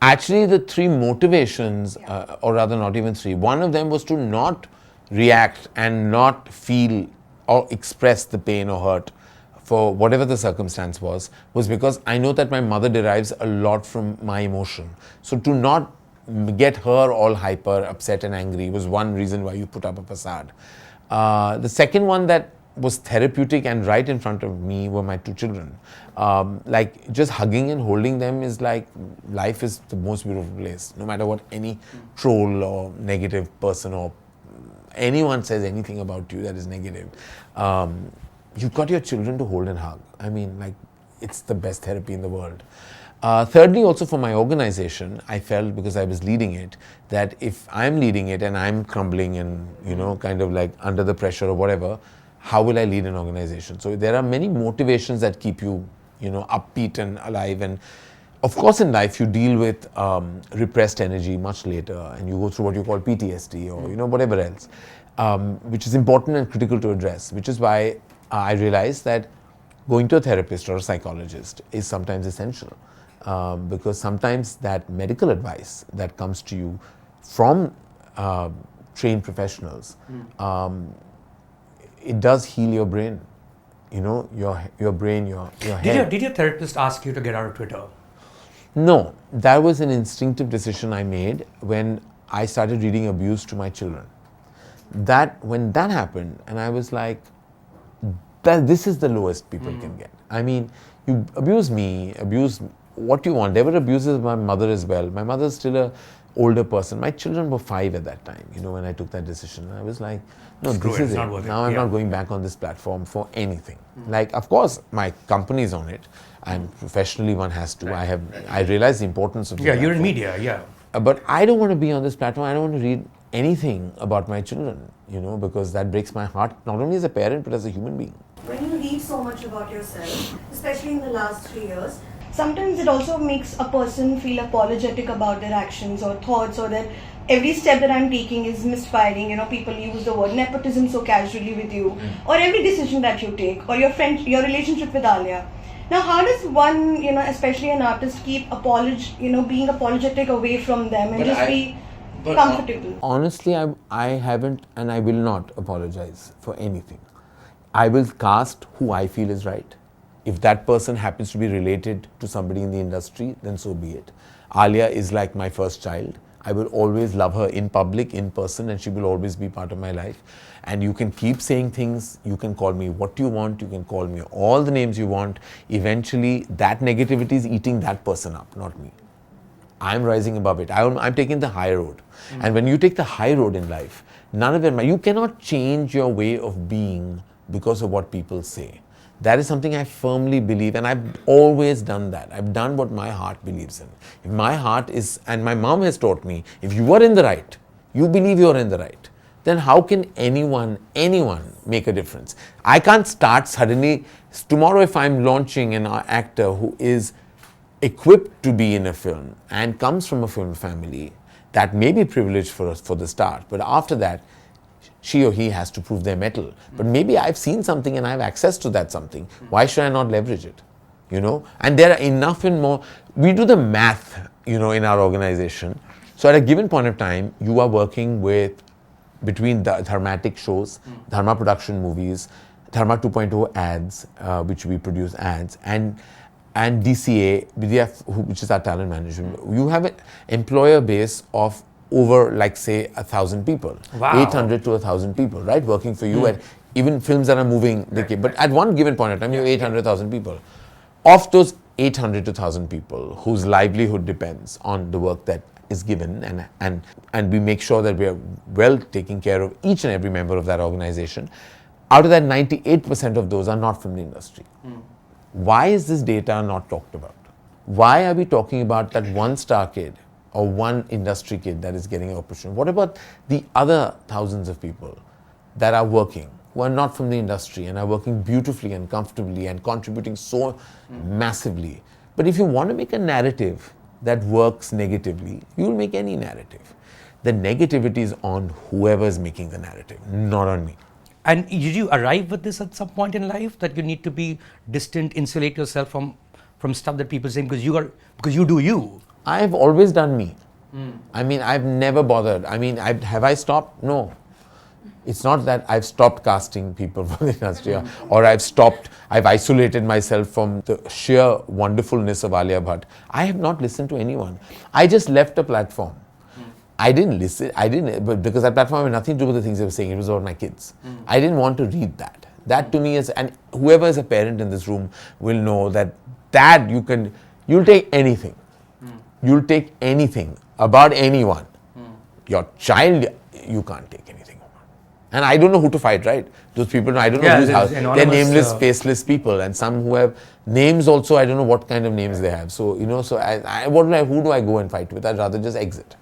Actually, the three motivations, or rather not even three, one of them was to not react and not feel or express the pain or hurt for whatever the circumstance was because I know that my mother derives a lot from my emotion. So to not get her all hyper, upset and angry was one reason why you put up a facade. The second one that was therapeutic and right in front of me were my two children. Like just hugging and holding them is like, life is the most beautiful place. No matter what any troll or negative person or anyone says anything about you that is negative, you've got your children to hold and hug. I mean, like, it's the best therapy in the world. Thirdly, also for my organization, I felt, because I was leading it, that if I'm leading it and I'm crumbling and, you know, kind of like under the pressure or whatever, how will I lead an organization? So there are many motivations that keep you, you know, upbeat and alive. And of course, in life, you deal with repressed energy much later, and you go through what you call PTSD or, you know, whatever else, which is important and critical to address, which is why I realized that going to a therapist or a psychologist is sometimes essential. Because sometimes that medical advice that comes to you from trained professionals, it does heal your brain, you know, your brain, your head. Did your therapist ask you to get out of Twitter? No, that was an instinctive decision I made when I started reading abuse to my children. When that happened, and I was like, this is the lowest people can get. I mean, you abuse me, abuse what you want. They were abuses my mother as well. My mother's still a older person. My children were 5 at that time, you know, when I took that decision. I was like, no, this is it. Now I'm not going back on this platform for anything. Like, of course, my company's on it, and professionally one has to. Right. I realize the importance of the you're in platform. media, But I don't want to be on this platform. I don't want to read anything about my children, you know, because that breaks my heart, not only as a parent, but as a human being. When you read so much about yourself, especially in the last 3 years, sometimes it also makes a person feel apologetic about their actions or thoughts, or that every step that I'm taking is misfiring. You know, people use the word nepotism so casually with you, or every decision that you take, or your relationship with Alia. Now, how does one, you know, especially an artist, keep being apologetic away from them and be comfortable? Honestly, I haven't, and I will not apologize for anything. I will cast who I feel is right. If that person happens to be related to somebody in the industry, then so be it. Alia is like my first child. I will always love her in public, in person, and she will always be part of my life. And you can keep saying things, you can call me what you want, you can call me all the names you want. Eventually, that negativity is eating that person up, not me. I'm rising above it. I'm taking the high road. And when you take the high road in life, none of them, you cannot change your way of being because of what people say. That is something I firmly believe, and I've always done that. I've done what my heart believes in. If my heart is, and my mom has taught me, if you are in the right, you believe you're in the right, then how can anyone make a difference? I can't start suddenly, tomorrow if I'm launching an actor who is equipped to be in a film and comes from a film family, that may be privileged for us for the start, but after that, she or he has to prove their mettle. But maybe I've seen something and I have access to that something. Why should I not leverage it? You know? And there are enough and more. We do the math, you know, in our organization. So at a given point of time, you are working with, between the Dharmatic shows, Dharma production movies, Dharma 2.0 ads, which we produce ads, and DCA, which is our talent management. You have an employer base of over, like, say, 1,000 people. Wow. 800 to 1,000 people, right, working for you. And even films that are moving, but at one given point in time, you have 800,000 people. Of those 800 to 1,000 people whose livelihood depends on the work that is given, and we make sure that we are well taking care of each and every member of that organization, out of that, 98% of those are not from the industry. Why is this data not talked about? Why are we talking about that one star kid or one industry kid that is getting an opportunity? What about the other thousands of people that are working, who are not from the industry and are working beautifully and comfortably and contributing so massively? But if you want to make a narrative that works negatively, you will make any narrative. The negativity is on whoever is making the narrative, not on me. And did you arrive with this at some point in life, that you need to be distant, insulate yourself from stuff that people say because you do you? I've always done me. I mean, I've never bothered. I mean, have I stopped? No. It's not that I've stopped casting people from the industry or I've isolated myself from the sheer wonderfulness of Alia Bhatt. I have not listened to anyone. I just left a platform. I didn't listen, but because that platform had nothing to do with the things they were saying, it was about my kids. I didn't want to read that. That to me is, and whoever is a parent in this room will know that you'll take anything. You'll take anything about anyone. Your child, you can't take anything. And I don't know who to fight, right? Those people, I don't know who's house. They're nameless, faceless people, and some who have names also. I don't know what kind of names they have. So who do I go and fight with? I'd rather just exit.